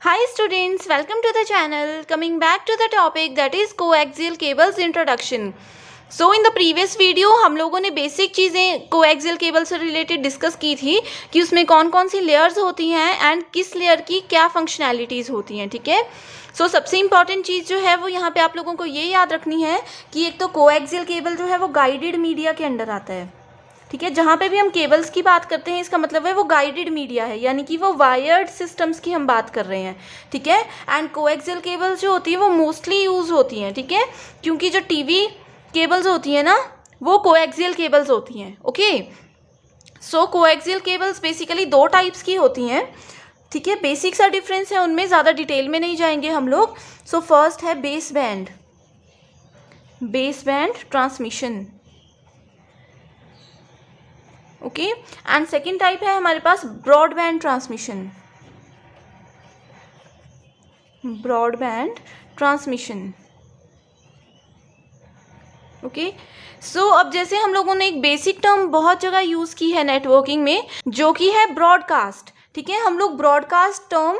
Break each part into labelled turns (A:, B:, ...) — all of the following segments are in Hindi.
A: Hi students, welcome to the channel. Coming back to the topic that is coaxial cables introduction. So in the previous video हम लोगों ने बेसिक चीज़ें कोएक्सियल केबल से रिलेटेड डिस्कस की थी कि उसमें कौन कौन सी लेयर्स होती हैं एंड किस लेयर की क्या फंक्शनैलिटीज़ होती हैं, ठीक है। सो सबसे इम्पॉर्टेंट चीज़ जो है वो यहाँ पे आप लोगों को ये याद रखनी है कि एक तो कोएक्सियल केबल जो है वो गाइडेड मीडिया के अंडर आता है, ठीक है। जहाँ पे भी हम केबल्स की बात करते हैं इसका मतलब है वो गाइडेड मीडिया है, यानी कि वो वायर्ड सिस्टम्स की हम बात कर रहे हैं, ठीक है। एंड कोएक्सियल केबल्स जो होती है वो मोस्टली यूज़ होती हैं, ठीक है, क्योंकि जो टीवी केबल्स होती हैं ना वो कोएक्सियल केबल्स होती हैं, ओके। सो कोएक्सियल केबल्स बेसिकली दो टाइप्स की होती हैं, ठीक है। बेसिक सा डिफरेंस है उनमें, ज़्यादा डिटेल में नहीं जाएंगे हम लोग। सो फर्स्ट है base band transmission, okay. And second type है हमारे पास ब्रॉडबैंड ट्रांसमिशन, ओके। सो अब जैसे हम लोगों ने एक बेसिक टर्म बहुत जगह यूज़ की है नेटवर्किंग में जो कि है ब्रॉडकास्ट, ठीक है। हम लोग ब्रॉडकास्ट टर्म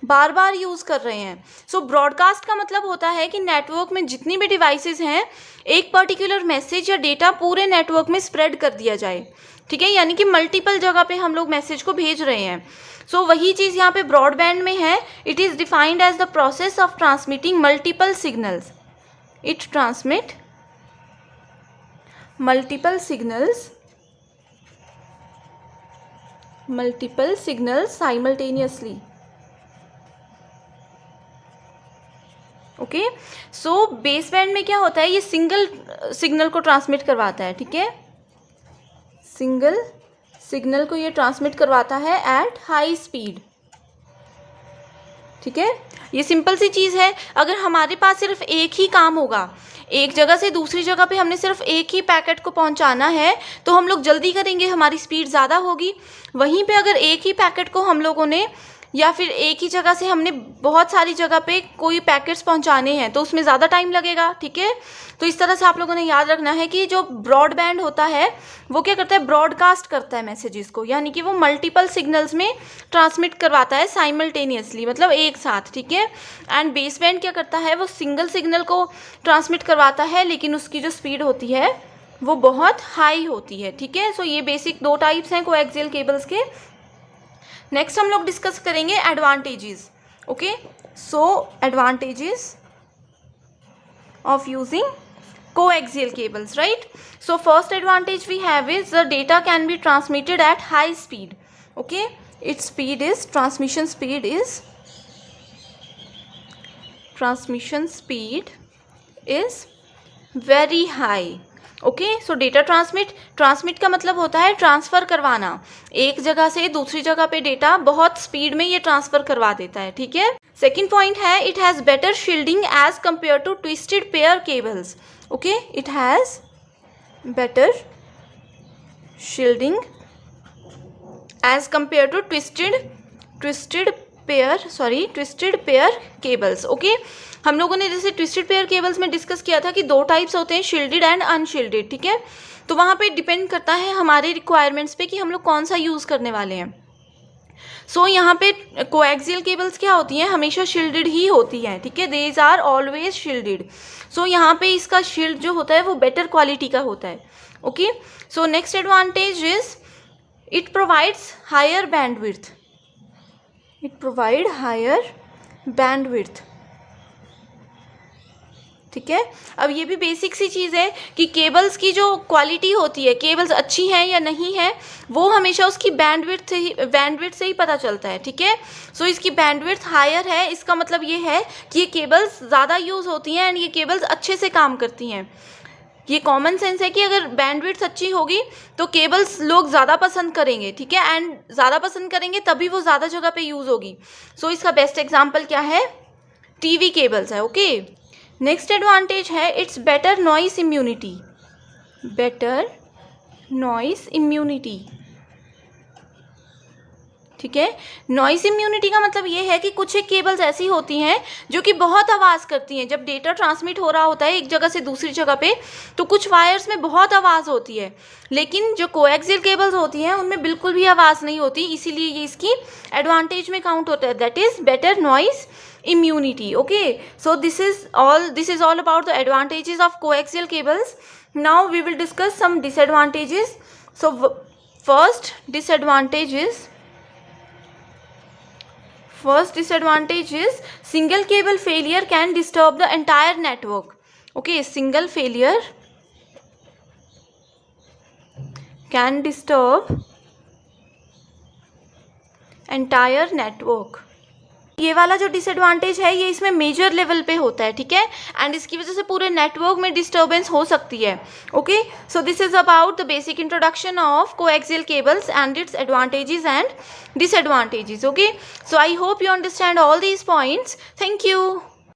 A: बार बार यूज़ कर रहे हैं। सो ब्रॉडकास्ट का मतलब होता है कि नेटवर्क में जितनी भी डिवाइसेस हैं एक पर्टिकुलर मैसेज या डेटा पूरे नेटवर्क में स्प्रेड कर दिया जाए, ठीक है, यानी कि मल्टीपल जगह पे हम लोग मैसेज को भेज रहे हैं। सो वही चीज़ यहाँ पे ब्रॉडबैंड में है। It is defined as the process of transmitting multiple signals. It transmit multiple signals simultaneously, okay. So base band में क्या होता है, ये सिंगल सिग्नल को ट्रांसमिट करवाता है, ठीक है, सिंगल सिग्नल को ये ट्रांसमिट करवाता है एट हाई स्पीड, ठीक है। ये सिंपल सी चीज़ है। अगर हमारे पास सिर्फ एक ही काम होगा, एक जगह से दूसरी जगह पे हमने सिर्फ एक ही पैकेट को पहुंचाना है तो हम लोग जल्दी करेंगे, हमारी स्पीड ज़्यादा होगी। वहीं पे अगर एक ही पैकेट को हम लोगों ने या फिर एक ही जगह से हमने बहुत सारी जगह पे कोई पैकेट्स पहुंचाने हैं तो उसमें ज़्यादा टाइम लगेगा, ठीक है। तो इस तरह से आप लोगों ने याद रखना है कि जो ब्रॉडबैंड होता है वो क्या करता है, ब्रॉडकास्ट करता है मैसेजेस को, यानी कि वो मल्टीपल सिग्नल्स में ट्रांसमिट करवाता है साइमल्टेनियसली, मतलब एक साथ, ठीक है। एंड बेस बैंड क्या करता है, वो सिंगल सिग्नल को ट्रांसमिट करवाता है लेकिन उसकी जो स्पीड होती है वो बहुत हाई होती है, ठीक है। सो ये बेसिक दो टाइप्स हैं कोएक्सियल केबल्स के। नेक्स्ट हम लोग डिस्कस करेंगे advantages, okay. So advantages of using coaxial cables, right? So first advantage we have is the data can be transmitted at high speed, okay. Its speed is transmission speed is very high, okay. So data transmit का मतलब होता है ट्रांसफ़र करवाना, एक जगह से दूसरी जगह पे डेटा बहुत स्पीड में ये ट्रांसफ़र करवा देता है, ठीक है। सेकेंड पॉइंट है it has better shielding as compare to twisted pair cables, okay. It has better shielding as compare to twisted pair cables, okay. हम लोगों ने जैसे ट्विस्टेड पेयर केबल्स में डिस्कस किया था कि दो टाइप्स होते हैं, शील्डेड एंड अनशील्डेड, ठीक है। तो वहाँ पे डिपेंड करता है हमारे रिक्वायरमेंट्स पे कि हम लोग कौन सा यूज़ करने वाले हैं। सो यहाँ पे कोएक्सियल केबल्स क्या होती हैं, हमेशा शील्डेड ही होती हैं, ठीक है, देज आर ऑलवेज शील्डेड। सो यहाँ पे इसका शील्ड जो होता है वो बेटर क्वालिटी का होता है, okay. So next advantage is it provides higher bandwidth, ठीक है। अब ये भी बेसिक सी चीज़ है कि केबल्स की जो क्वालिटी होती है, केबल्स अच्छी हैं या नहीं है, वो हमेशा उसकी बैंडविड्थ से ही पता चलता है, ठीक है। सो इसकी बैंडविड्थ हायर है, इसका मतलब ये है कि ये केबल्स ज़्यादा यूज़ होती हैं एंड ये केबल्स अच्छे से काम करती हैं। ये कॉमन सेंस है कि अगर बैंडविड्थ अच्छी होगी तो केबल्स लोग ज़्यादा पसंद करेंगे, ठीक है, एंड ज़्यादा पसंद करेंगे तभी वो ज़्यादा जगह पे यूज़ होगी। सो इसका बेस्ट एग्जांपल क्या है, टीवी केबल्स है, ओके। नेक्स्ट एडवांटेज है इट्स बेटर नॉइस इम्यूनिटी, ठीक है। नॉइस इम्यूनिटी का मतलब ये है कि कुछ एक केबल्स ऐसी होती हैं जो कि बहुत आवाज़ करती हैं। जब डेटा ट्रांसमिट हो रहा होता है एक जगह से दूसरी जगह पे, तो कुछ वायर्स में बहुत आवाज़ होती है, लेकिन जो कोएक्सियल केबल्स होती हैं उनमें बिल्कुल भी आवाज़ नहीं होती, इसीलिए ये इसकी एडवांटेज में काउंट होता है, that is better noise immunity. Okay, so this is all about the advantages of coaxial cables. Now we will discuss some disadvantages. So first disadvantage is single cable failure can disturb the entire network. Okay, single failure can disturb entire network. ये वाला जो डिसएडवांटेज है ये इसमें मेजर लेवल पे होता है, ठीक है, एंड इसकी वजह से पूरे नेटवर्क में डिस्टर्बेंस हो सकती है. Okay, so this is about the basic introduction of coaxial cables and its advantages and disadvantages. Okay, so I hope you understand all these points. Thank you.